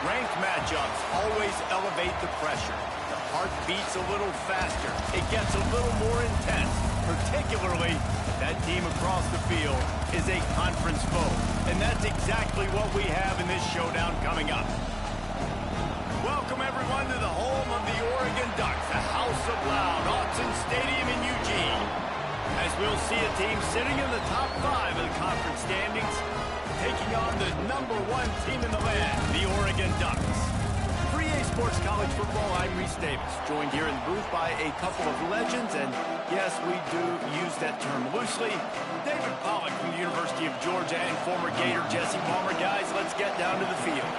Ranked matchups always elevate the pressure. The heart beats a little faster. It gets a little more intense, particularly if that team across the field is a conference foe. And that's exactly what we have in this showdown coming up. Welcome, everyone, to the home of the Oregon Ducks, the House of Loud, Autzen Stadium in Eugene. As we'll see a team sitting in the top 5 of the conference standings, taking on the #1 team in the land, the Oregon Ducks. For EA Sports College Football, I'm Reese Davis, joined here in the booth by a couple of legends, and yes, we do use that term loosely. David Pollack from the University of Georgia and former Gator Jesse Palmer. Guys, let's get down to the field.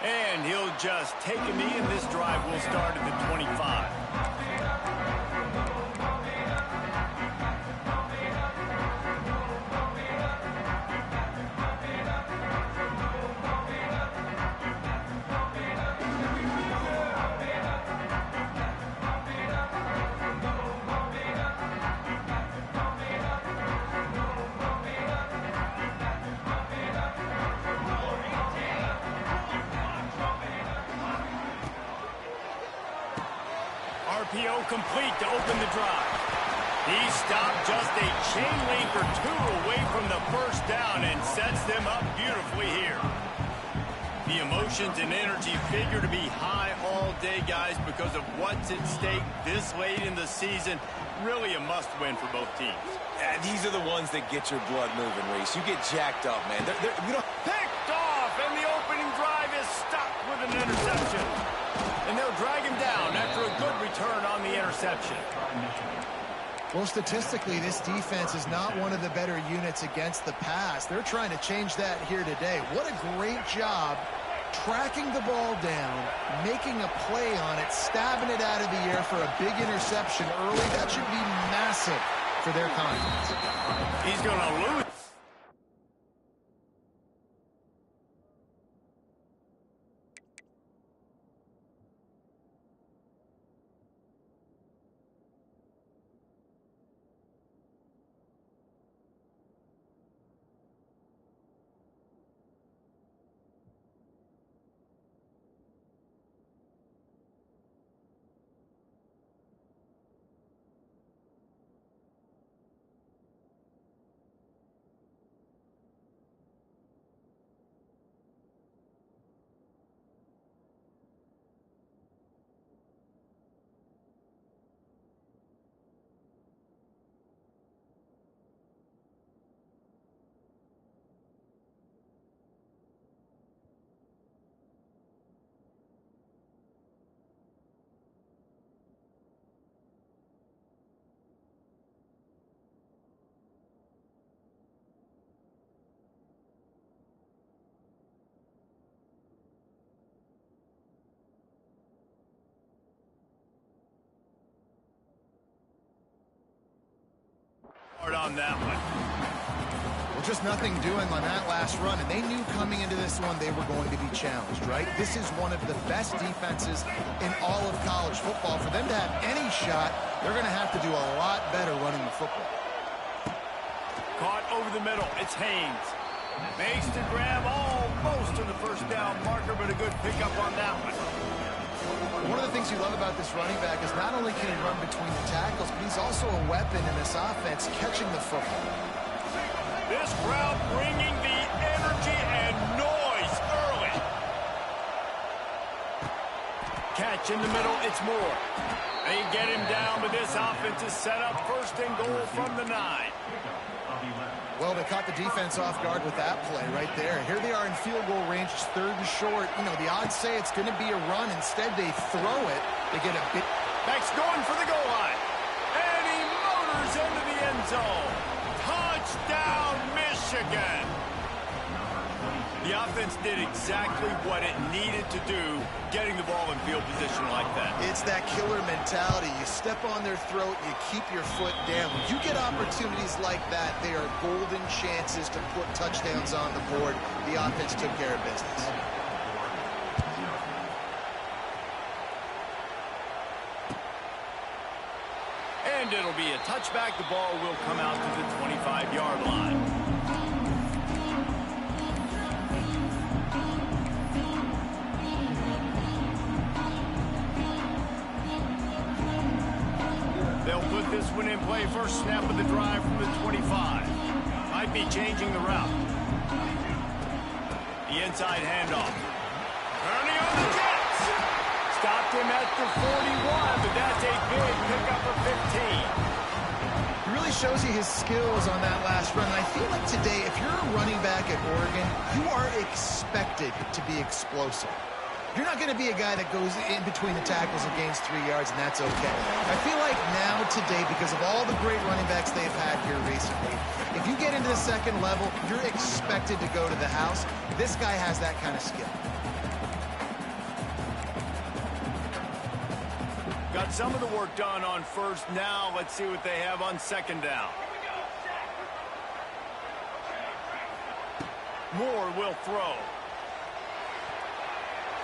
And he'll just take a knee, and this drive will start at the 25. RPO complete to open the drive. He stopped just a chain link or 2 away from the first down and sets them up beautifully here. The emotions and energy figure to be high all day, guys, because of what's at stake this late in the season. Really a must-win for both teams. Yeah, these are the ones that get your blood moving, Reese. You get jacked up, man. We don't... Picked off, and the opening drive is stopped with an interception. And they'll drag him down after a good return on the interception. Well, statistically, this defense is not one of the better units against the pass. They're trying to change that here today. What a great job tracking the ball down, making a play on it, stabbing it out of the air for a big interception early. That should be massive for their confidence. He's going to lose. On that one. Well, just nothing doing on that last run, and they knew coming into this one they were going to be challenged, right? This is one of the best defenses in all of college football. For them to have any shot, they're going to have to do a lot better running the football. Caught over the middle. It's Haynes. Makes the grab almost to the first down marker, but a good pickup on that one. One of the things you love about this running back is not only can he run between the tackles, but he's also a weapon in this offense, catching the football. This crowd bringing the energy and noise early. Catch in the middle, it's Moore. They get him down, but this offense is set up first and goal from the 9. Well, they caught the defense off guard with that play right there. Here they are in field goal range, it's 3rd and short. You know, the odds say it's going to be a run. Instead, they throw it. They get a bit. Beck's going for the goal line. And he motors into the end zone. Touchdown, Michigan. The offense did exactly what it needed to do, getting the ball in field position like that. It's that killer mentality. You step on their throat, you keep your foot down. When you get opportunities like that, they are golden chances to put touchdowns on the board. The offense took care of business. And it'll be a touchback. The ball will come out to the 25-yard line. They'll put this one in play. First snap of the drive from the 25. Might be changing the route. The inside handoff. Turning on the Jets. Stopped him at the 41, but that's a big pickup of 15. He really shows you his skills on that last run. And I feel like today, if you're a running back at Oregon, you are expected to be explosive. You're not going to be a guy that goes in between the tackles and gains 3 yards, and that's okay. I feel like now, today, because of all the great running backs they've had here recently, if you get into the second level, you're expected to go to the house. This guy has that kind of skill. Got some of the work done on first. Now let's see what they have on second down. Moore will throw.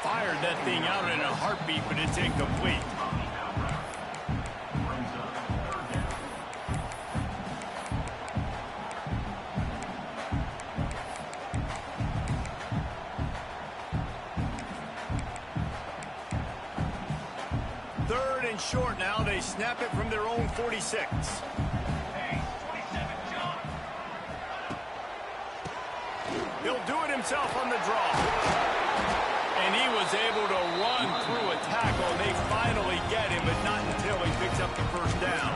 Fired that thing out in a heartbeat, but it's incomplete. Third and short now. They snap it from their own 46. He'll do it himself on the draw. And he was able to run through a tackle. They finally get him, but not until he picks up the first down.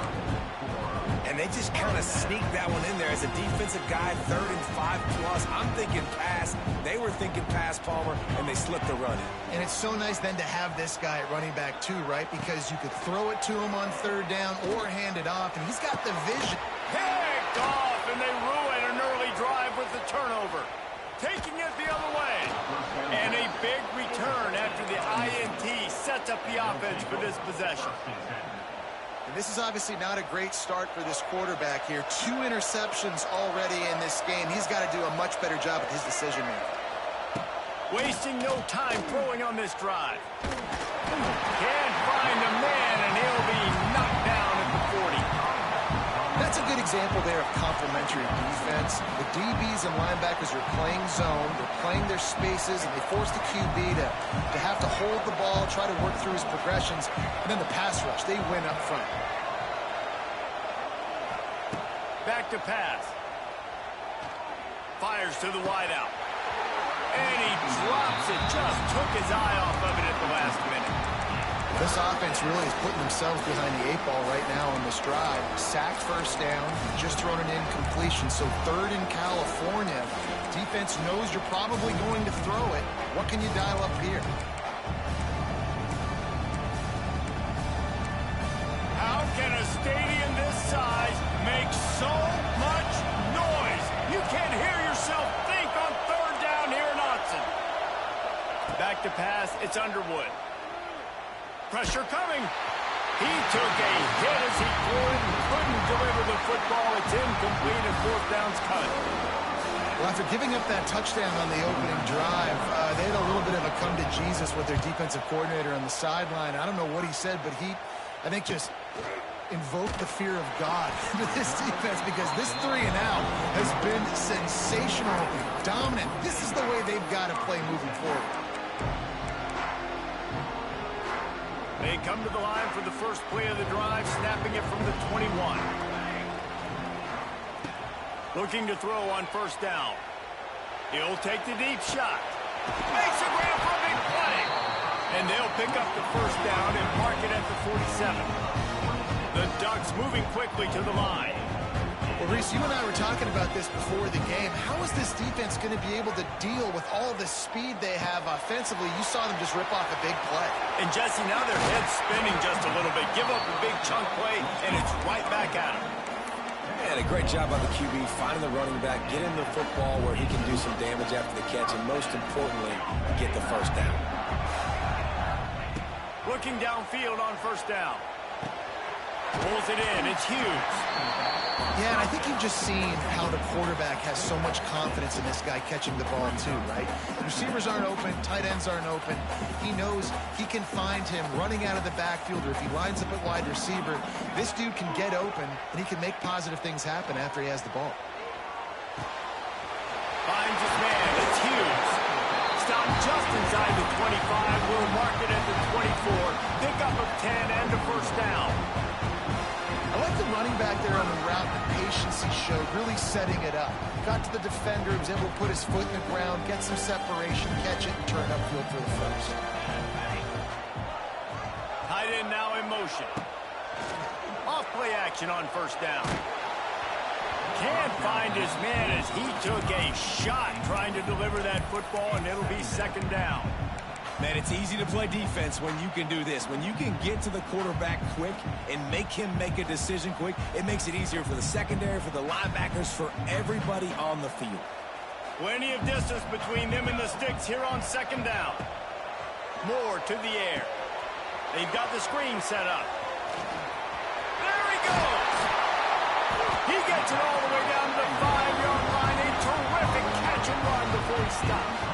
And they just kind of sneaked that one in there as a defensive guy, 3rd and 5+. I'm thinking pass. They were thinking pass, Palmer, and they slipped the run in. And it's so nice then to have this guy at running back too, right? Because you could throw it to him on 3rd down or hand it off, and he's got the vision. Picked off, and they ruin an early drive with the turnover. Taking it the other way. And a big return after the INT sets up the offense for this possession. And this is obviously not a great start for this quarterback here. 2 interceptions already in this game. He's got to do a much better job at his decision-making. Wasting no time throwing on this drive. Can't find a man, and he'll be knocked down at the 40. That's a good example there of complementary defense. The DBs and linebackers are playing zone, they're playing their spaces, and they force the QB to have to hold the ball, try to work through his progressions, and then the pass rush, they win up front. Back to pass. Fires to the wideout. And he drops it, just took his eye off of it at the last minute. This offense really is putting themselves behind the 8 ball right now on this drive. Sacked first down, just thrown an incompletion. So 3rd in California. Defense knows you're probably going to throw it. What can you dial up here? How can a stadium this size make so much noise? You can't hear yourself think on 3rd down here in Autzen. Back to pass, it's Underwood. Pressure coming. He took a hit as he threw it and couldn't deliver the football. It's incomplete and 4th down's cut. Well, after giving up that touchdown on the opening drive, they had a little bit of a come to Jesus with their defensive coordinator on the sideline. I don't know what he said, but he, I think, just invoked the fear of God into this defense, because this 3 and out has been sensational, dominant. This is the way they've got to play moving forward. They come to the line for the first play of the drive, snapping it from the 21. Looking to throw on 1st down. He'll take the deep shot. Makes a grab for a big play. And they'll pick up the 1st down and mark it at the 47. The Ducks moving quickly to the line. Well, Reese, you and I were talking about this before the game. How is this defense going to be able to deal with all the speed they have offensively? You saw them just rip off a big play. And, Jesse, now their head's spinning just a little bit. Give up a big chunk play, and it's right back at them. And a great job by the QB, finding the running back, getting the football where he can do some damage after the catch, and most importantly, get the 1st down. Looking downfield on 1st down. Pulls it in. It's Hughes. Yeah, and I think you've just seen how the quarterback has so much confidence in this guy catching the ball too, right? The receivers aren't open, tight ends aren't open. He knows he can find him running out of the backfield, or if he lines up at wide receiver, this dude can get open, and he can make positive things happen after he has the ball. Finds his man. It's Hughes. Stopped just inside the 25. We'll mark it at the 24. Pickup of 10 and a first down. I like the running back there on the route, the patience he showed, really setting it up. Got to the defender, was able to put his foot in the ground, get some separation, catch it, and turn upfield for the first. Tight end now in motion. Off play action on first down. Can't find his man as he took a shot trying to deliver that football, and it'll be second down. Man, it's easy to play defense when you can do this. When you can get to the quarterback quick and make him make a decision quick, it makes it easier for the secondary, for the linebackers, for everybody on the field. Plenty of distance between them and the sticks here on second down. Moore to the air. They've got the screen set up. There he goes. He gets it all the way down to the 5-yard line. A terrific catch and run before he stopped.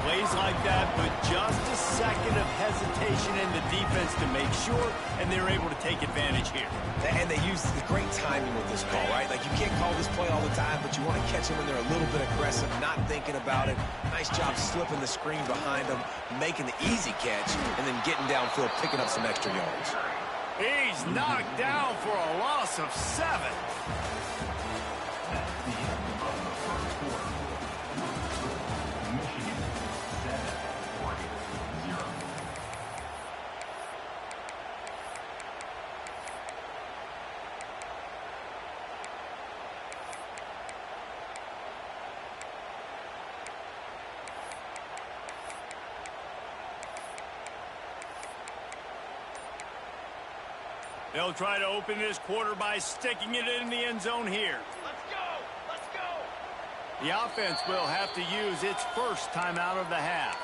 Plays like that, but just a second of hesitation in the defense to make sure, and they're able to take advantage here. And they use the great timing with this call, right? Like, you can't call this play all the time, but you want to catch them when they're a little bit aggressive, not thinking about it. Nice job slipping the screen behind them, making the easy catch, and then getting downfield, picking up some extra yards. He's knocked down for a loss of 7. They'll try to open this quarter by sticking it in the end zone here. Let's go! Let's go! The offense will have to use its first timeout of the half.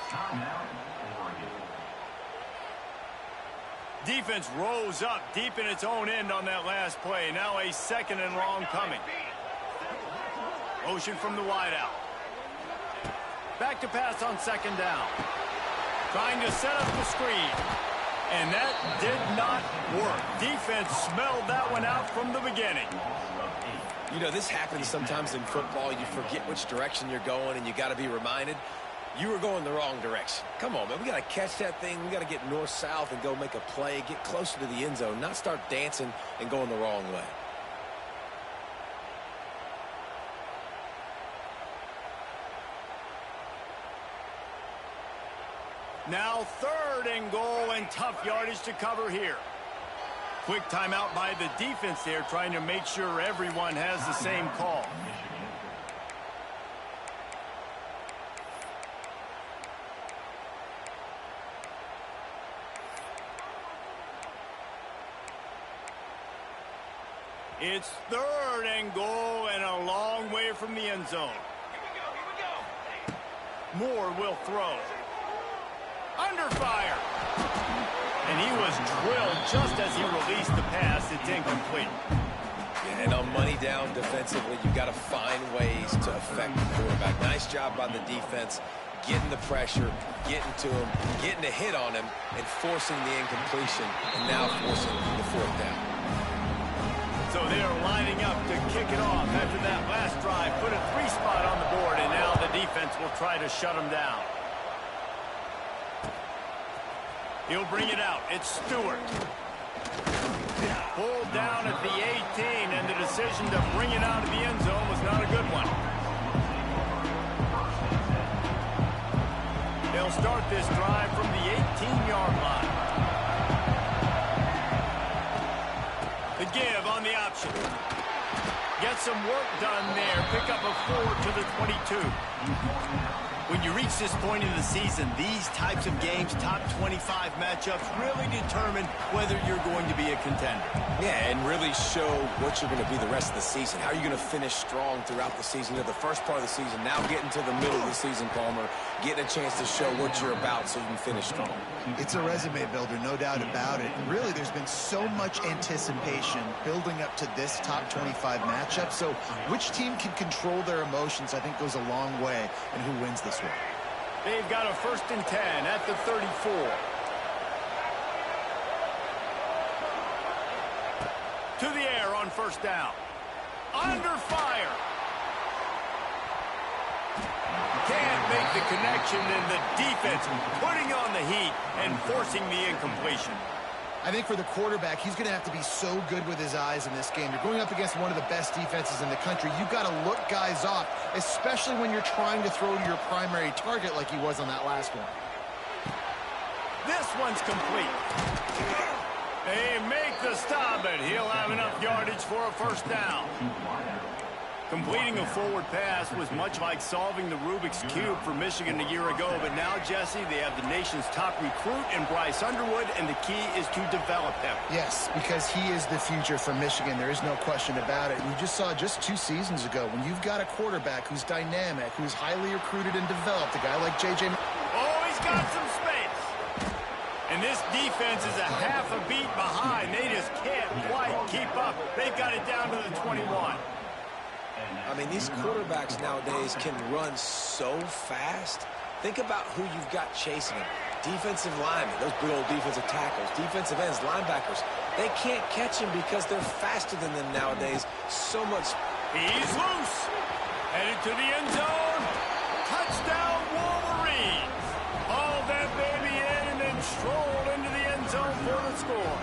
Defense rose up deep in its own end on that last play. Now a second and long coming. Motion from the wideout. Back to pass on second down. Trying to set up the screen. And that did not work. Defense smelled that one out from the beginning. You know, this happens sometimes in football. You forget which direction you're going, and you got to be reminded you were going the wrong direction. Come on, man. We got to catch that thing. We got to get north-south and go make a play, get closer to the end zone, not start dancing and going the wrong way. Now 3rd and goal, and tough yardage to cover here. Quick timeout by the defense there, trying to make sure everyone has the same call. It's 3rd and goal, and a long way from the end zone. Here we go. Moore will throw. Under fire. And he was drilled just as he released the pass. It's incomplete. Yeah, and on money down defensively, you got to find ways to affect the quarterback. Nice job by the defense, getting the pressure, getting to him, getting a hit on him, and forcing the incompletion, and now forcing the 4th down. So they're lining up to kick it off after that last drive. Put a 3 spot on the board, and now the defense will try to shut them down. He'll bring it out. It's Stewart. Pulled down at the 18, and the decision to bring it out of the end zone was not a good one. They'll start this drive from the 18-yard line. The give on the option. Get some work done there. Pick up a 4 to the 22. When you reach this point in the season, these types of games, top 25 matchups, really determine whether you're going to be a contender. Yeah, and really show what you're going to be the rest of the season. How are you going to finish strong throughout the season? You know, the first part of the season, now getting to the middle of the season, Palmer, getting a chance to show what you're about so you can finish strong. It's a resume builder, no doubt about it. And really, there's been so much anticipation building up to this top 25 matchup. So which team can control their emotions, I think, goes a long way in who wins this one. They've got a 1st and 10 at the 34. To the air on 1st down. Under fire. Can't make the connection, and the defense putting on the heat and forcing the incompletion. I think for the quarterback, he's going to have to be so good with his eyes in this game. You're going up against one of the best defenses in the country. You've got to look guys off, especially when you're trying to throw to your primary target like he was on that last one. This one's complete. They make the stop, and he'll have enough yardage for a 1st down. Completing a forward pass was much like solving the Rubik's Cube for Michigan a year ago, but now, Jesse, they have the nation's top recruit in Bryce Underwood, and the key is to develop him. Yes, because he is the future for Michigan. There is no question about it. And you just saw just 2 seasons ago when you've got a quarterback who's dynamic, who's highly recruited and developed, a guy like J.J. Oh, he's got some space. And this defense is a half a beat behind. They just can't quite keep up. They've got it down to the 21. I mean, these quarterbacks nowadays can run so fast. Think about who you've got chasing them. Defensive linemen, those big old defensive tackles, defensive ends, linebackers. They can't catch him because they're faster than them nowadays. So much. He's loose. Headed to the end zone. Touchdown, Wolverines. Hauled that baby in and then strolled into the end zone for the score.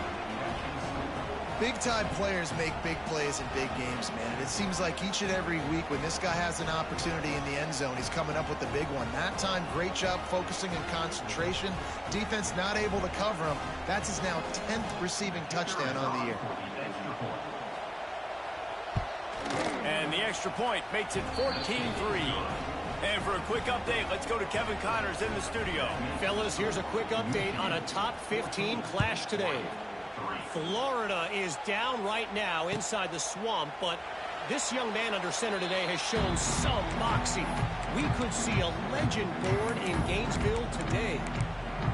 Big-time players make big plays in big games, man. And it seems like each and every week when this guy has an opportunity in the end zone, he's coming up with the big one. That time, great job focusing and concentration. Defense not able to cover him. That's his now 10th receiving touchdown on the year. And the extra point makes it 14-3. And for a quick update, let's go to Kevin Connors in the studio. Fellas, here's a quick update on a top 15 clash today. Florida is down right now inside the swamp, but this young man under center today has shown some moxie. We could see a legend born in Gainesville today.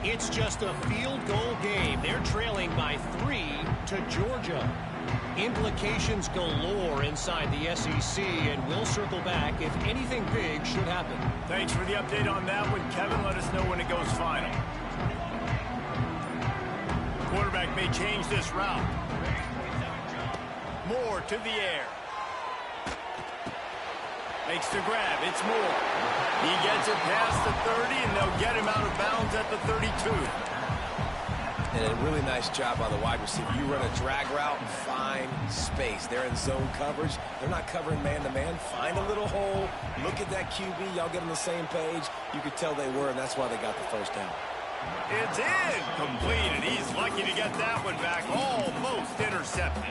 It's just a field goal game. They're trailing by 3 to Georgia. Implications galore inside the SEC, and we'll circle back if anything big should happen. Thanks for the update on that one, Kevin. Let us know when it goes final. Quarterback may change this route. Moore to the air. Makes the grab. It's Moore. He gets it past the 30, and they'll get him out of bounds at the 32. And a really nice job by the wide receiver. You run a drag route, find space. They're in zone coverage. They're not covering man-to-man. Find a little hole. Look at that QB. Y'all get on the same page. You could tell they were, and that's why they got the 1st down. It's incomplete, and he's lucky to get that one back. Almost intercepted.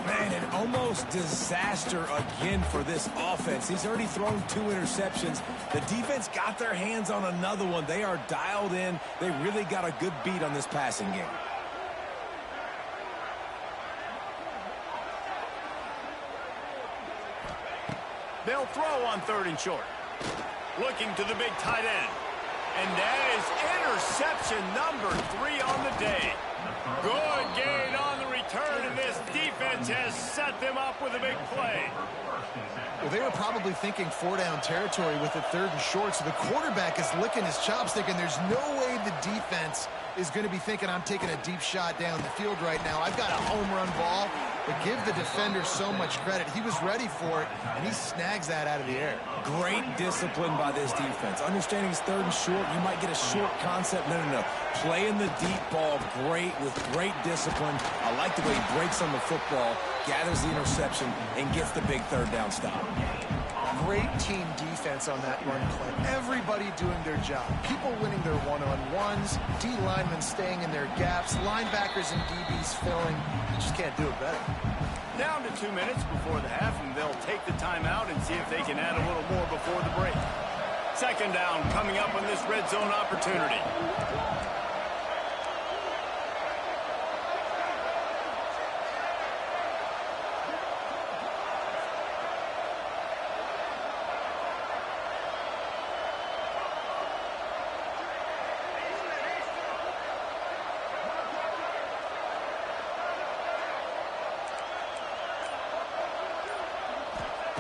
Man, an almost disaster again for this offense. He's already thrown 2 interceptions. The defense got their hands on another one. They are dialed in. They really got a good beat on this passing game. They'll throw on 3rd and short. Looking to the big tight end. And that is interception number 3 on the day. Good gain on the return, and this defense has set them up with a big play. Well, they were probably thinking 4-down territory with the 3rd and short, so the quarterback is licking his chops thinking there's no way the defense is going to be thinking I'm taking a deep shot down the field right now. I've got a home run ball, but give the defender so much credit. He was ready for it, and he snags that out of the air. Great discipline by this defense. Understanding it's 3rd and short, you might get a short concept. No. Playing the deep ball with great discipline. I like the way he breaks on the football, gathers the interception, and gets the big 3rd down stop. Great team defense on that run play. Everybody doing their job. People winning their one-on-ones, D linemen staying in their gaps, linebackers and DBs filling. You just can't do it better. Down to 2 minutes before the half, and they'll take the timeout and see if they can add a little more before the break. Second down coming up on this red zone opportunity.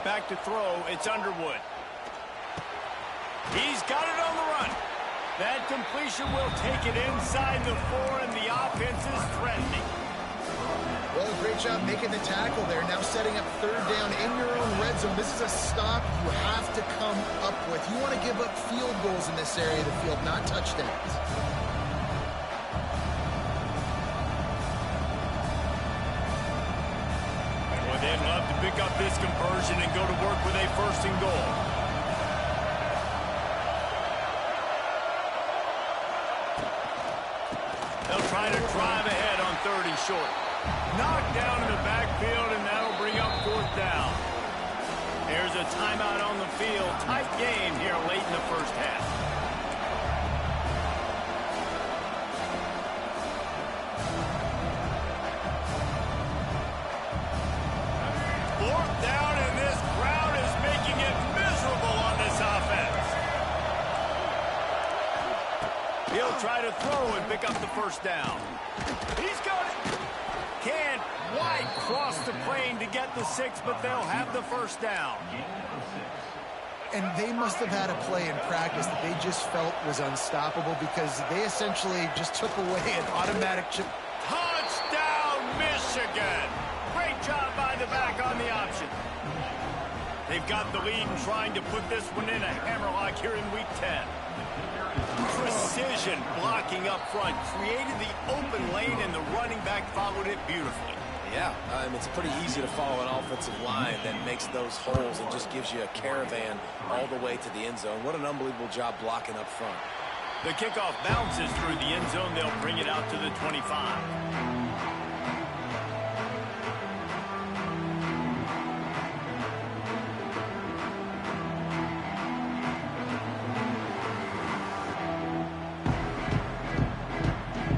Back to throw, it's Underwood. He's got it on the run. That completion will take it inside the 4, and the offense is threatening. Well, great job making the tackle there. Now setting up third down in your own red zone. This is a stop you have to come up with. You want to give up field goals in this area of the field, not touchdowns. They'd love to pick up this conversion and go to work with a first and goal. They'll try to drive ahead on 30 short. Knocked down in the backfield, and that'll bring up fourth down. There's a timeout on the field. Tight game here late in the first half. Try to throw and pick up the first down. He's got it. Can't quite cross the plane to get the 6, but they'll have the first down. And they must have had a play in practice that they just felt was unstoppable because they essentially just took away an automatic chip. Touchdown, Michigan! Great job by the back on the option. They've got the lead and trying to put this one in a hammerlock here in Week 10. Precision blocking up front, created the open lane, and the running back followed it beautifully. Yeah, it's pretty easy to follow an offensive line that makes those holes and just gives you a caravan all the way to the end zone. What an unbelievable job blocking up front. The kickoff bounces through the end zone. They'll bring it out to the 25.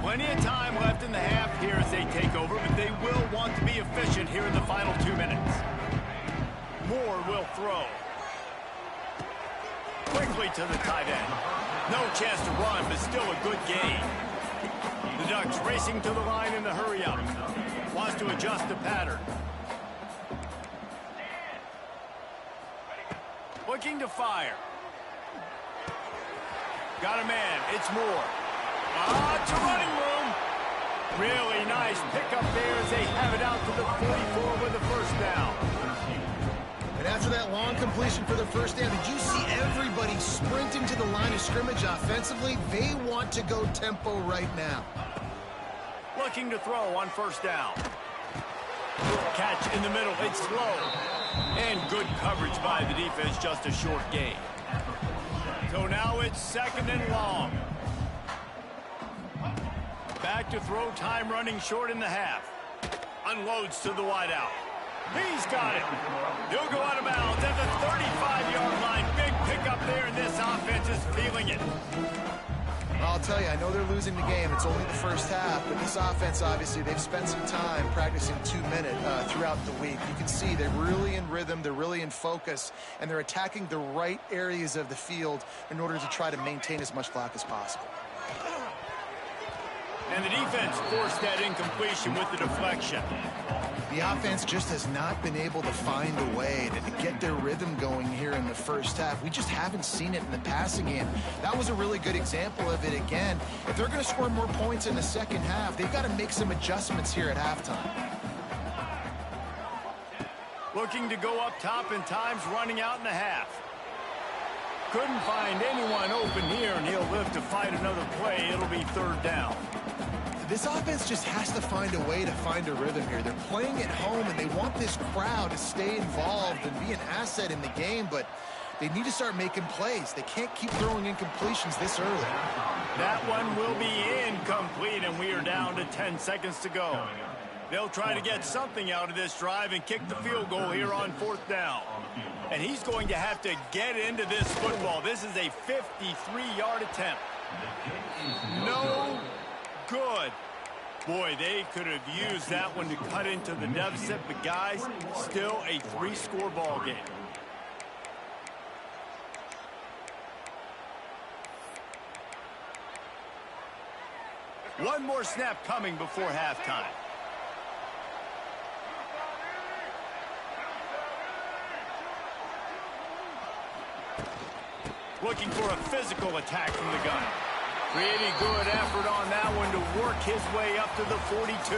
Plenty of time left in the half here as they take over, but they will want to be efficient here in the final 2 minutes. Moore will throw. Quickly to the tight end. No chance to run, but still a good gain. The Ducks racing to the line in the hurry-up. Wants to adjust the pattern. Looking to fire. Got a man. It's Moore. It's a running room. Really nice pickup there as they have it out to the 44 with the first down. And after that long completion for the first down, did you see everybody sprinting to the line of scrimmage offensively? They want to go tempo right now. Looking to throw on first down. Catch in the middle. It's slow. And good coverage by the defense, just a short gain. So now it's second and long. Back to throw, time running short in the half. Unloads to the wideout. He's got it. He'll go out of bounds at the 35-yard line. Big pickup there, and this offense is feeling it. I'll tell you, I know they're losing the game. It's only the first half, but this offense, obviously, they've spent some time practicing 2 minutes throughout the week. You can see they're really in rhythm, they're really in focus, and they're attacking the right areas of the field in order to try to maintain as much clock as possible. And the defense forced that incompletion with the deflection. The offense just has not been able to find a way to get their rhythm going here in the first half. We just haven't seen it in the passing game. That was a really good example of it again. If they're going to score more points in the second half, they've got to make some adjustments here at halftime. Looking to go up top, and time's running out in the half. Couldn't find anyone open here, and he'll live to fight another play. It'll be third down. This offense just has to find a way to find a rhythm here. They're playing at home, and they want this crowd to stay involved and be an asset in the game, but they need to start making plays. They can't keep throwing incompletions this early. That one will be incomplete, and we are down to 10 seconds to go. They'll try to get something out of this drive and kick the field goal here on 4th down. And he's going to have to get into this football. This is a 53-yard attempt. No good. Boy, they could have used that one to cut into the deficit, but guys, still a 3-score ball game. One more snap coming before halftime. Looking for a physical attack from the gun. Pretty good effort on that one to work his way up to the 42.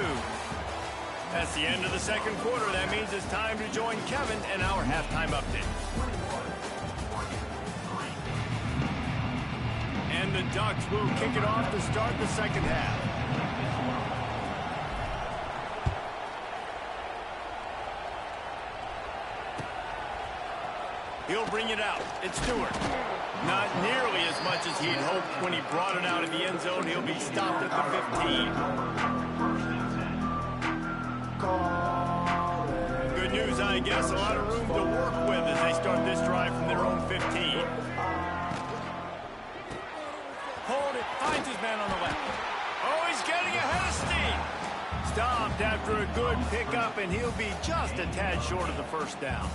That's the end of the second quarter. That means it's time to join Kevin and our halftime update. And the Ducks will kick it off to start the second half. He'll bring it out. It's Stewart. Not nearly as much as he'd hoped when he brought it out of the end zone. He'll be stopped at the 15. Good news, I guess. A lot of room to work with as they start this drive from their own 15. Hold it. Finds his man on the left. Oh, he's getting ahead of steam. Stopped after a good pickup, and he'll be just a tad short of the first down.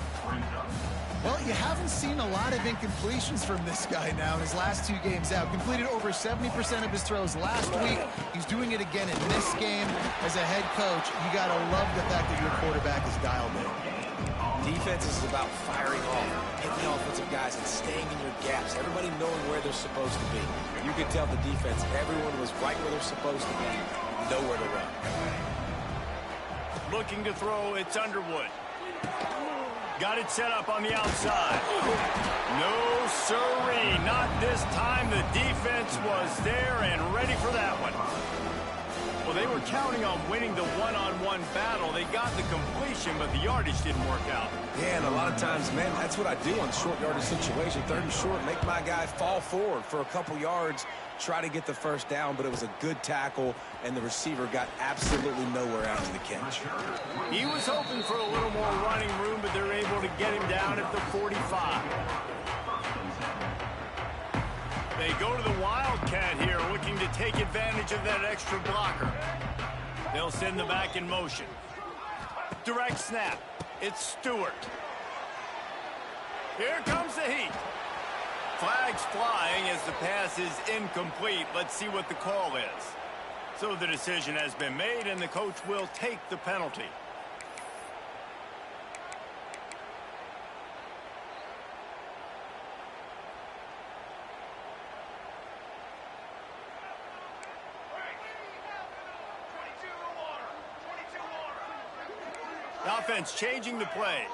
Well, you haven't seen a lot of incompletions from this guy now in his last 2 games out. Completed over 70% of his throws last week. He's doing it again in this game. As a head coach, you got to love the fact that your quarterback is dialed in. Defense is about firing off, hitting the offensive guys, and staying in your gaps. Everybody knowing where they're supposed to be. You could tell the defense, everyone was right where they're supposed to be. Nowhere to run. Looking to throw, it's Underwood. Got it set up on the outside. No, sirree. Not this time. The defense was there and ready for that one. Well, they were counting on winning the one-on-one battle. They got the completion, but the yardage didn't work out. Yeah, and a lot of times, man, that's what I do on short yardage situation. 3rd and short, make my guy fall forward for a couple yards, try to get the first down, but it was a good tackle, and the receiver got absolutely nowhere after the catch. He was hoping for a little more running room, but they're able to get him down at the 45. They go to the Wildcat here, looking to take advantage of that extra blocker. They'll send the back in motion. Direct snap. It's Stewart. Here comes the heat. Flags flying as the pass is incomplete. Let's see what the call is. So the decision has been made, and the coach will take the penalty. The offense changing the play.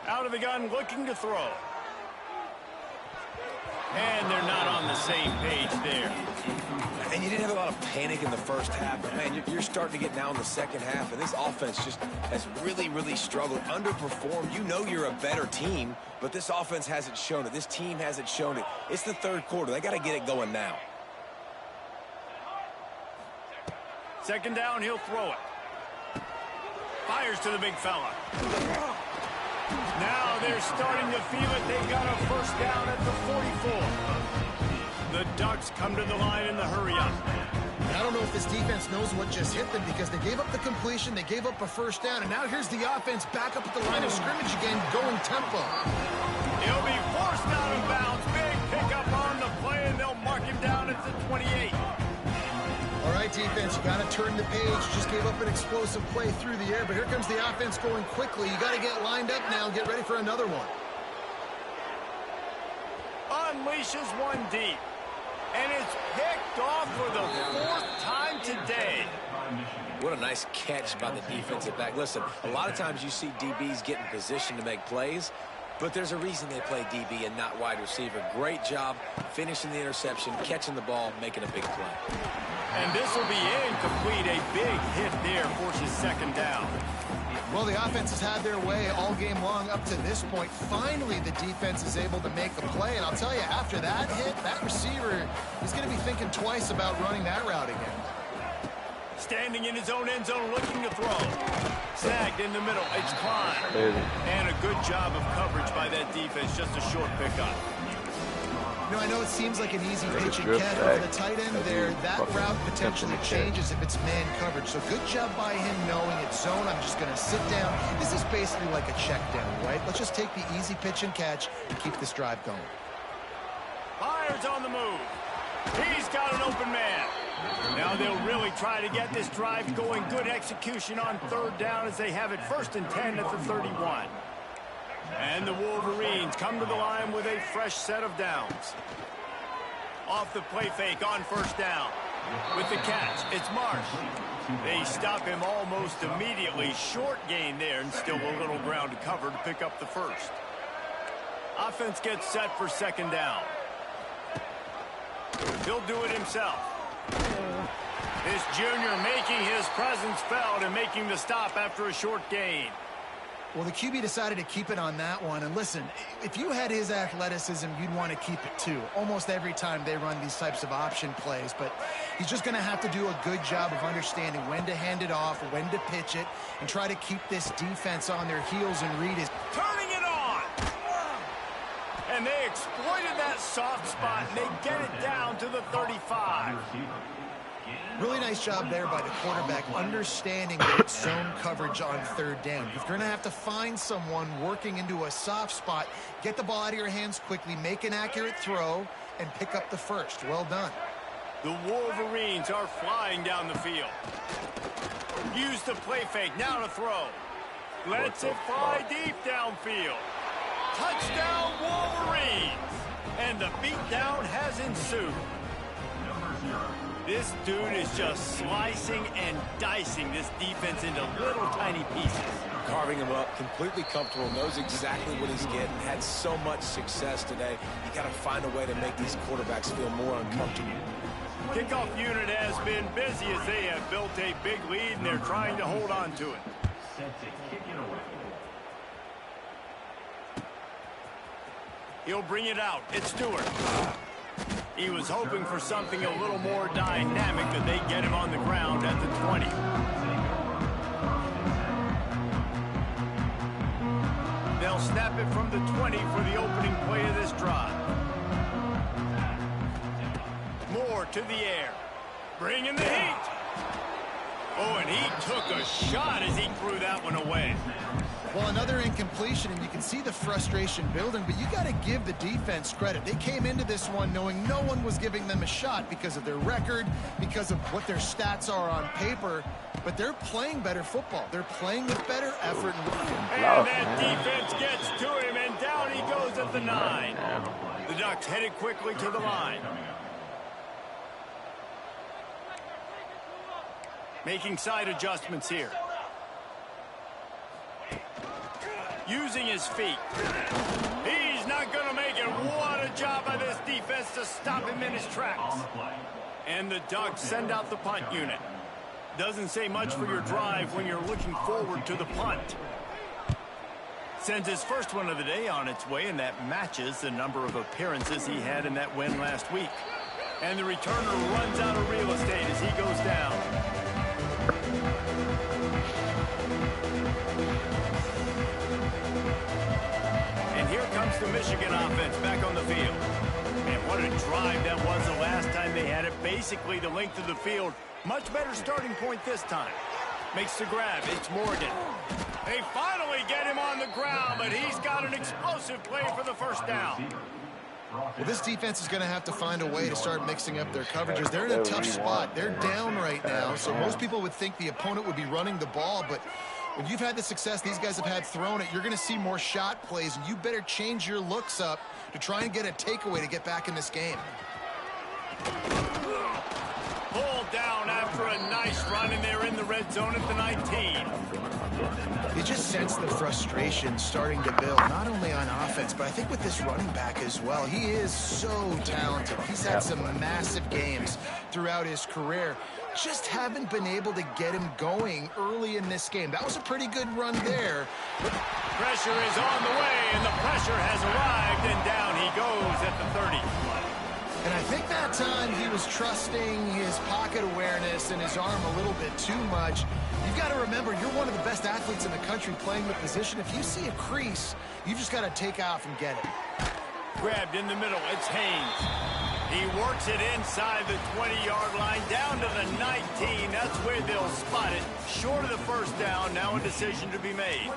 Out of the gun, looking to throw. And they're not on the same page there. And you didn't have a lot of panic in the first half, but man, you're starting to get now in the second half, and this offense just has really, really struggled, underperformed. You know you're a better team, but this offense hasn't shown it. This team hasn't shown it. It's the 3rd quarter. They got to get it going now. Second down, he'll throw it. Fires to the big fella. Now they're starting to feel it. They've got a first down at the 44. The Ducks come to the line in the hurry-up. I don't know if this defense knows what just hit them because they gave up the completion, they gave up a first down, and now here's the offense back up at the line of scrimmage again, going tempo. He'll be forced out of bounds. Big pickup on the play, and they'll mark him down at the 28. All right, defense, you got to turn the page. Just gave up an explosive play through the air, but here comes the offense going quickly. You got to get lined up now and get ready for another one. Unleashes one deep. And it's picked off for the 4th time today. What a nice catch by the defensive back. Listen, a lot of times you see DBs get in position to make plays, but there's a reason they play DB and not wide receiver. Great job finishing the interception, catching the ball, making a big play. And this will be incomplete. A big hit there forces second down. Well, the offense has had their way all game long up to this point. Finally, the defense is able to make a play. And I'll tell you, after that hit, that receiver is going to be thinking twice about running that route again. Standing in his own end zone looking to throw. Snagged in the middle. It's Klein. And a good job of coverage by that defense. Just a short pickup. You know, I know it seems like an easy pitch and catch over the tight end there. That route potentially changes if it's man coverage. So good job by him knowing it's zone. I'm just going to sit down. This is basically like a check down, right? Let's just take the easy pitch and catch and keep this drive going. Byers on the move. He's got an open man. Now they'll really try to get this drive going. Good execution on third down as they have it 1st and 10 at the 31. And the Wolverines come to the line with a fresh set of downs. Off the play fake on 1st down. With the catch, it's Marsh. They stop him almost immediately. Short gain there and still a little ground to cover to pick up the 1st. Offense gets set for 2nd down. He'll do it himself. This junior making his presence felt and making the stop after a short gain. Well, the QB decided to keep it on that one. And listen, if you had his athleticism, you'd want to keep it too. Almost every time they run these types of option plays. But he's just going to have to do a good job of understanding when to hand it off, when to pitch it, and try to keep this defense on their heels and read his... Turning it on! And they exploited that soft spot, and they get it down to the 35. Really nice job there by the quarterback, understanding that it's zone coverage on 3rd down. If you're going to have to find someone working into a soft spot, get the ball out of your hands quickly, make an accurate throw, and pick up the 1st. Well done. The Wolverines are flying down the field. Use the play fake, now to throw. Lets it fly deep downfield. Touchdown Wolverines! And the beatdown has ensued. This dude is just slicing and dicing this defense into little tiny pieces. Carving him up, completely comfortable, knows exactly what he's getting, had so much success today. You got to find a way to make these quarterbacks feel more uncomfortable. Kickoff unit has been busy as they have built a big lead and they're trying to hold on to it. He'll bring it out. It's Stewart. He was hoping for something a little more dynamic, that they get him on the ground at the 20. They'll snap it from the 20 for the opening play of this drive. Moore to the air. Bringing the heat. Oh, and he took a shot as he threw that one away. Well, another incompletion, and you can see the frustration building, but you got to give the defense credit. They came into this one knowing no one was giving them a shot because of their record, because of what their stats are on paper, but they're playing better football. They're playing with better effort. And that defense gets to him, and down he goes at the 9. The Ducks headed quickly to the line. Making side adjustments here. Using his feet. He's not going to make it. What a job by this defense to stop him in his tracks. And the Ducks send out the punt unit. Doesn't say much for your drive when you're looking forward to the punt. Sends his first one of the day on its way, and that matches the number of appearances he had in that win last week. And the returner runs out of real estate as he goes down. The Michigan offense back on the field. And what a drive that was the last time they had it. Basically the length of the field. Much better starting point this time. Makes the grab. It's Morgan. They finally get him on the ground, but he's got an explosive play for the 1st down. Well, this defense is going to have to find a way to start mixing up their coverages. They're in a tough spot. They're down right now, so most people would think the opponent would be running the ball, but when you've had the success these guys have had throwing it, you're going to see more shot plays, and you better change your looks up to try and get a takeaway to get back in this game. Pulled down after a nice run, and they're in the red zone at the 19. You just sense the frustration starting to build, not only on offense, but I think with this running back as well. He is so talented. He's had some massive games throughout his career. Just haven't been able to get him going early in this game. That was a pretty good run there. Pressure is on the way, and the pressure has arrived, and down he goes at the 30. And I think that time he was trusting his pocket awareness and his arm a little bit too much. You've got to remember, you're one of the best athletes in the country playing the position. If you see a crease, you just got to take off and get it. Grabbed in the middle. It's Haynes. He works it inside the 20-yard line, down to the 19. That's where they'll spot it. Short of the first down, now a decision to be made.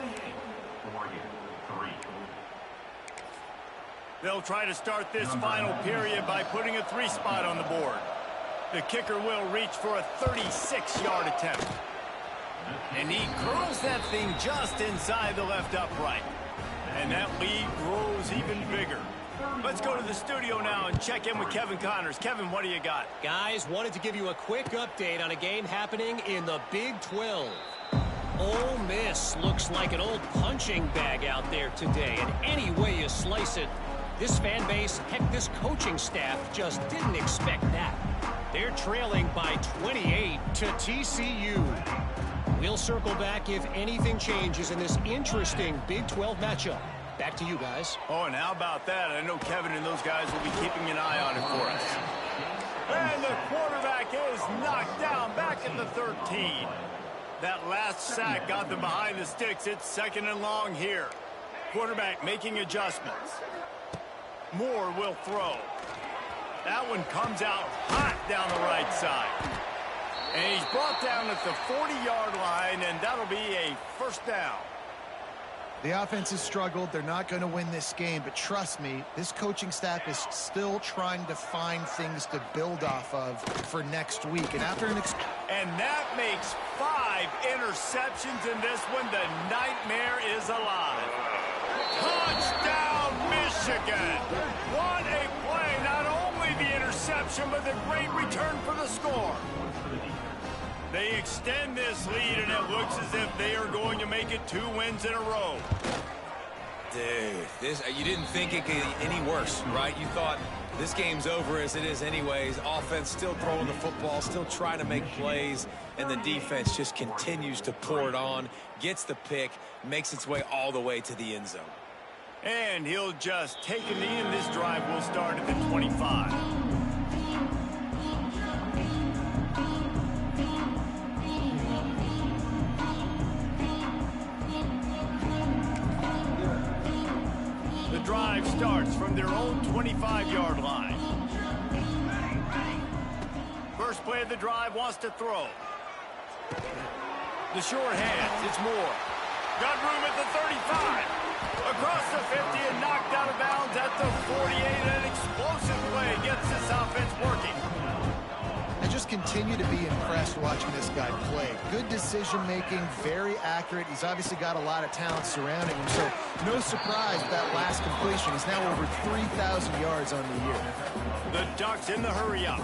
They'll try to start this final period by putting a 3 spot on the board. The kicker will reach for a 36-yard attempt. And he curls that thing just inside the left upright. And that lead grows even bigger. Let's go to the studio now and check in with Kevin Connors. Kevin, what do you got? Guys, wanted to give you a quick update on a game happening in the Big 12. Ole Miss looks like an old punching bag out there today. And any way you slice it, this fan base, heck, this coaching staff just didn't expect that. They're trailing by 28 to TCU. We'll circle back if anything changes in this interesting Big 12 matchup. Back to you guys. Oh, and how about that? I know Kevin and those guys will be keeping an eye on it for us. And the quarterback is knocked down back at the 13. That last sack got them behind the sticks. It's 2nd and long here. Quarterback making adjustments. Moore will throw. That one comes out hot down the right side. And he's brought down at the 40-yard line, and that'll be a first down. The offense has struggled. They're not going to win this game, but trust me, this coaching staff is still trying to find things to build off of for next week. And after and that makes 5 interceptions in this one. The nightmare is alive. Touchdown, Michigan. What a play. Not only the interception, but the great return for the score. They extend this lead, and it looks as if they are going to make it 2 wins in a row. Dude, you didn't think it could get any worse, right? You thought this game's over as it is anyways. Offense still throwing the football, still trying to make plays, and the defense just continues to pour it on, gets the pick, makes its way all the way to the end zone. And he'll just take a knee, and this drive will start at the 25. Drive starts from their own 25-yard line. First play of the drive wants to throw. The short hands, it's Moore. Got room at the 35. Across the 50 and knocked out of bounds at the 48. An explosive play gets this offense working. I just continue to be impressed watching this guy play. Good decision-making, very accurate. He's obviously got a lot of talent surrounding him, so no surprise that last completion. He's now over 3,000 yards on the year. The Ducks in the hurry-up.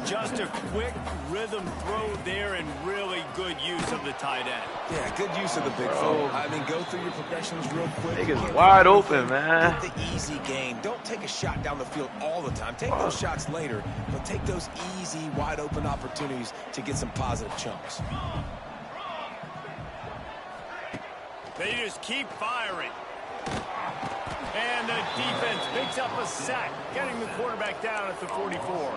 Just a quick rhythm throw there and really good use of the tight end. Yeah, good use of the big foot. I mean, go through your progressions real quick. Niggas wide open, man. Get the easy game. Don't take a shot down the field all the time. Take those shots later, but take those easy, wide open opportunities to get some positive chunks. They just keep firing. And the defense picks up a sack, getting the quarterback down at the 44.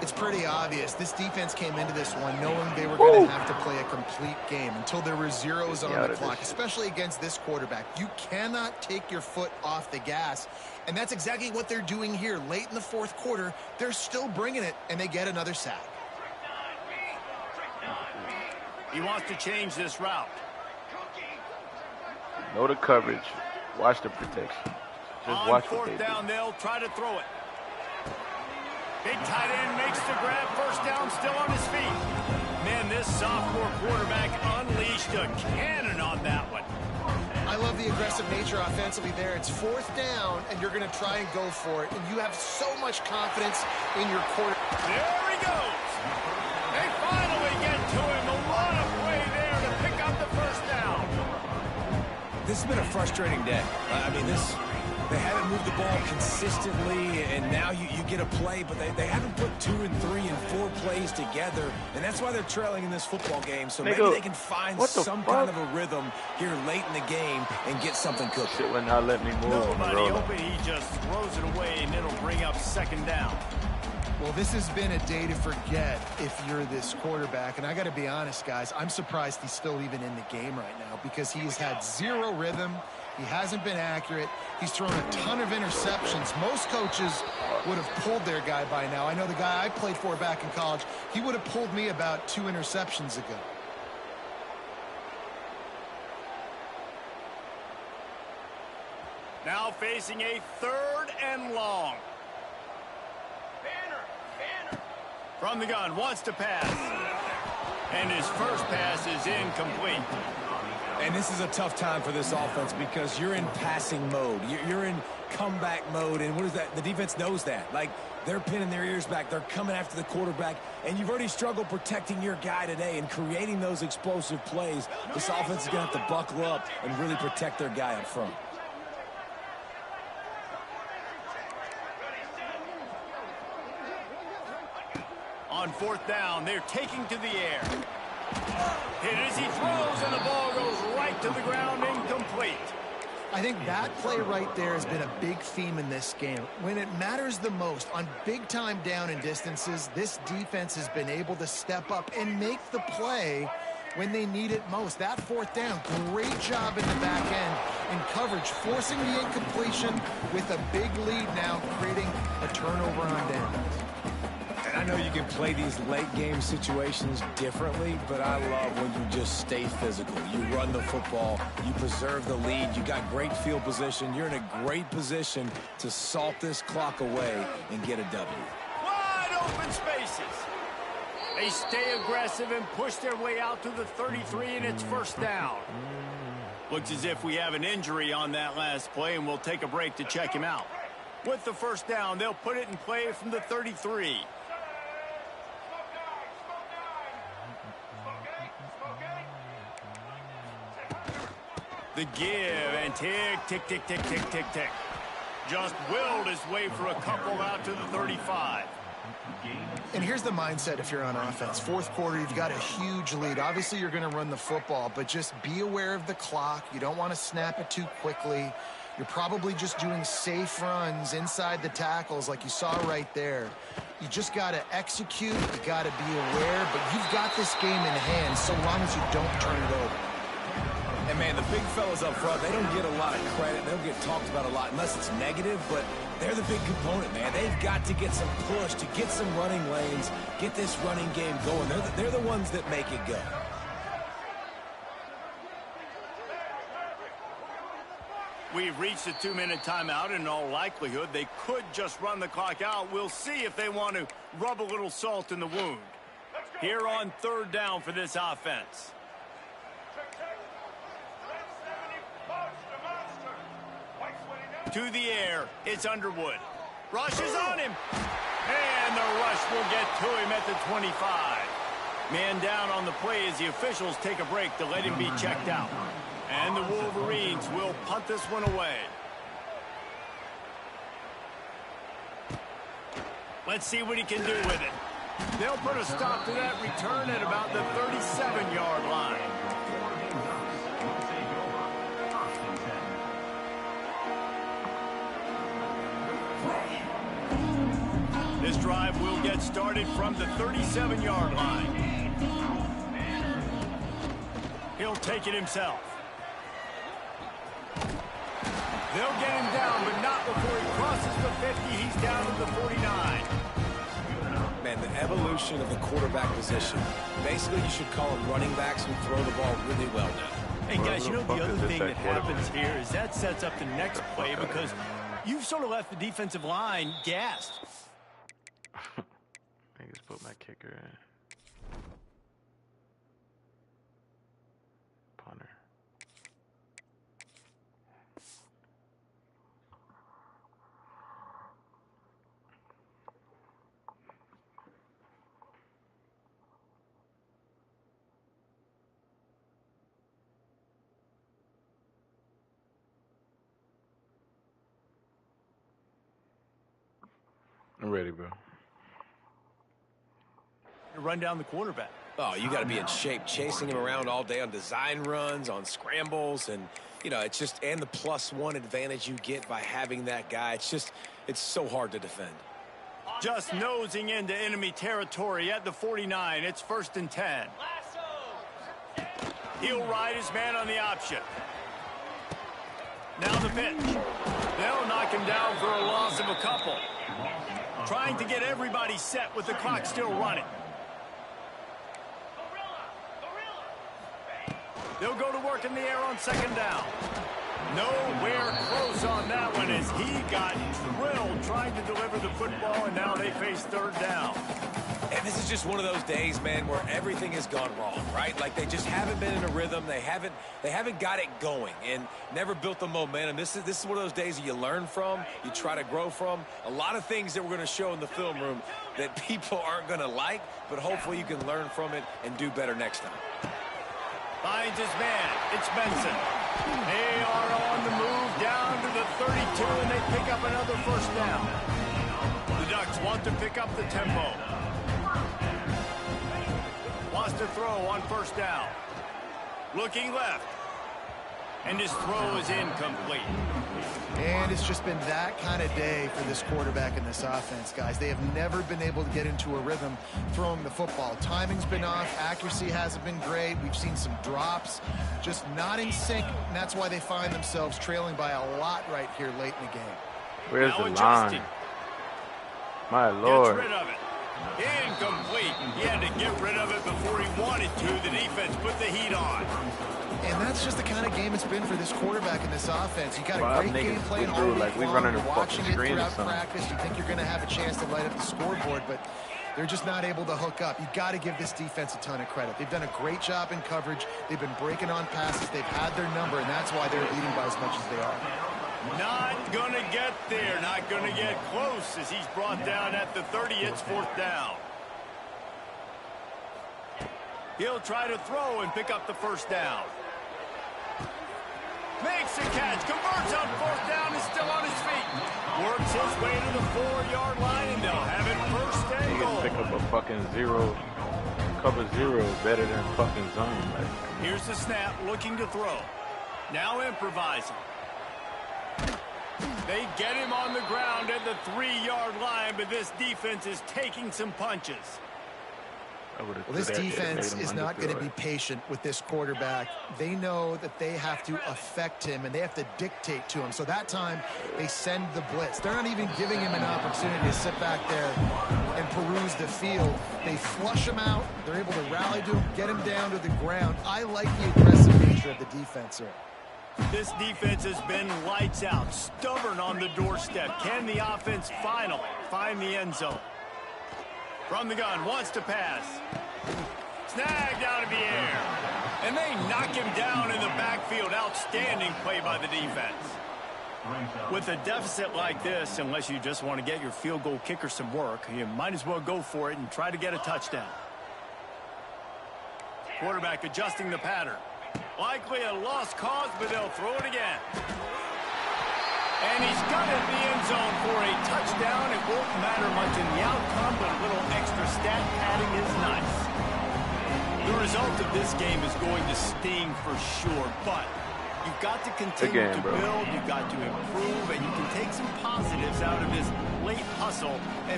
It's pretty obvious. This defense came into this one knowing they were going to have to play a complete game until there were zeros on the clock, especially against this quarterback. You cannot take your foot off the gas, and that's exactly what they're doing here. Late in the 4th quarter, they're still bringing it, and they get another sack. He wants to change this route. Know the coverage. Watch the protection. Just watch what they do. On 4th down, they'll try to throw it. Big tight end makes the grab. First down, still on his feet. Man, this sophomore quarterback unleashed a cannon on that one. I love the aggressive nature offensively there. It's 4th down, and you're going to try and go for it. And you have so much confidence in your quarterback. There he goes. They finally get to him. A lot of play there to pick up the first down. This has been a frustrating day. I mean, They haven't moved the ball consistently, and now you get a play, but they haven't put 2 and 3 and 4 plays together, and that's why they're trailing in this football game. So maybe they can find some kind of a rhythm here late in the game and get something cooking. Shit would not let me move. Nobody open, he just throws it away, and it'll bring up second down. Well, this has been a day to forget if you're this quarterback. And I got to be honest, guys, I'm surprised he's still even in the game right now because he's had zero rhythm. He hasn't been accurate. He's thrown a ton of interceptions. Most coaches would have pulled their guy by now. I know the guy I played for back in college, he would have pulled me about 2 interceptions ago. Now facing a 3rd and long. From the gun, wants to pass. And his first pass is incomplete. And this is a tough time for this offense because you're in passing mode. You're in comeback mode, and what is that? The defense knows that. Like, they're pinning their ears back. They're coming after the quarterback, and you've already struggled protecting your guy today and creating those explosive plays. This offense is going to have to buckle up and really protect their guy up front. On 4th down, they're taking to the air. Hit as he throws, and the ball goes right to the ground, incomplete. I think that play right there has been a big theme in this game. When it matters the most, on big-time down and distances, this defense has been able to step up and make the play when they need it most. That 4th down, great job in the back end in coverage, forcing the incompletion with a big lead now, creating a turnover on downs. I know you can play these late-game situations differently, but I love when you just stay physical. You run the football, you preserve the lead, you got great field position, you're in a great position to salt this clock away and get a W. Wide open spaces. They stay aggressive and push their way out to the 33, and it's 1st down. Looks as if we have an injury on that last play, and we'll take a break to check him out. With the 1st down, they'll put it in play from the 33. The give, and tick, tick, tick, tick, tick, tick, tick. Just willed his way for a couple out to the 35. And here's the mindset if you're on offense. 4th quarter, you've got a huge lead. Obviously, you're going to run the football, but just be aware of the clock. You don't want to snap it too quickly. You're probably just doing safe runs inside the tackles like you saw right there. You just got to execute. You got to be aware, but you've got this game in hand so long as you don't turn it over. And, man, the big fellas up front, they don't get a lot of credit. They don't get talked about a lot unless it's negative, but they're the big component, man. They've got to get some push, to get some running lanes, get this running game going. They're the ones that make it go. We've reached a 2-minute timeout, and in all likelihood, they could just run the clock out. We'll see if they want to rub a little salt in the wound. Here on 3rd down for this offense. To the air, it's Underwood. Rush is on him. And the rush will get to him at the 25. Man down on the play as the officials take a break to let him be checked out. And the Wolverines will punt this one away. Let's see what he can do with it. They'll put a stop to that return at about the 37-yard line. This drive will get started from the 37-yard line. He'll take it himself. They'll get him down, but not before he crosses the 50. He's down at the 49. Man, the evolution of the quarterback position. Basically, you should call them running backs who throw the ball really well now. Hey, guys, you know the other thing that happens here is that sets up the next play because you've sort of left the defensive line gassed. I just put my kicker in. Punter. I'm ready, bro. Run down the quarterback. Oh, you got to be in shape, chasing him around all day on design runs, on scrambles, and, you know, it's just, and the +1 advantage you get by having that guy. It's so hard to defend. Just nosing into enemy territory at the 49. It's 1st and 10. He'll ride his man on the option. Now the pitch. They'll knock him down for a loss of a couple. Trying to get everybody set with the clock still running. They'll go to work in the air on 2nd down. Nowhere close on that one as he got drilled trying to deliver the football, and now they face 3rd down. And this is just one of those days, man, where everything has gone wrong, right? Like they just haven't been in a rhythm. They haven't got it going and never built the momentum. This is one of those days that you learn from, you try to grow from. A lot of things that we're going to show in the film room that people aren't going to like, but hopefully you can learn from it and do better next time. Finds his man. It's Benson. They are on the move down to the 32, and they pick up another 1st down. The Ducks want to pick up the tempo. Wants to throw on 1st down. Looking left. And his throw is incomplete. And it's just been that kind of day for this quarterback and this offense, guys. They have never been able to get into a rhythm throwing the football. Timing's been off. Accuracy hasn't been great. We've seen some drops. Just not in sync, and that's why they find themselves trailing by a lot right here late in the game. Where's Now the adjusting. line? My Lord. Gets rid of it. Incomplete. He had to get rid of it before he wanted to. The defense put the heat on. And that's just the kind of game it's been for this quarterback and this offense. You got a great game plan all week like we long. running You're a watching fucking it screen or throughout something. practice. You think you're going to have a chance to light up the scoreboard, but they're just not able to hook up. You got to give this defense a ton of credit. They've done a great job in coverage. They've been breaking on passes. They've had their number, and that's why they're leading by as much as they are. Not going to get there. Not going to get close as he's brought down at the 30. It's 4th down. He'll try to throw and pick up the 1st down. Makes a catch. Converts on 4th down. Is still on his feet. Works his way to the 4-yard line, and they'll have it 1st and You goal. can pick up a fucking cover zero better than fucking zone. Like, Here's the snap, looking to throw. Now improvising. They get him on the ground at the 3-yard line, but this defense is taking some punches. Well, this defense is not going to be patient with this quarterback. They know that they have to affect him, and they have to dictate to him. So that time, they send the blitz. They're not even giving him an opportunity to sit back there and peruse the field. They flush him out. They're able to rally to him, get him down to the ground. I like the aggressive nature of the defense here. This defense has been lights out, stubborn on the doorstep. Can the offense finally find the end zone? From the gun, wants to pass. Snagged out of the air. And they knock him down in the backfield. Outstanding play by the defense. With a deficit like this, unless you just want to get your field goal kicker some work, you might as well go for it and try to get a touchdown. Quarterback adjusting the pattern. Likely a lost cause, but they'll throw it again. And he's got it in the end zone for a touchdown. It won't matter much in the outcome, but a little extra stat padding is nice. The result of this game is going to sting for sure, but you've got to continue to build, you've got to improve, and you can take some positives out of this late hustle and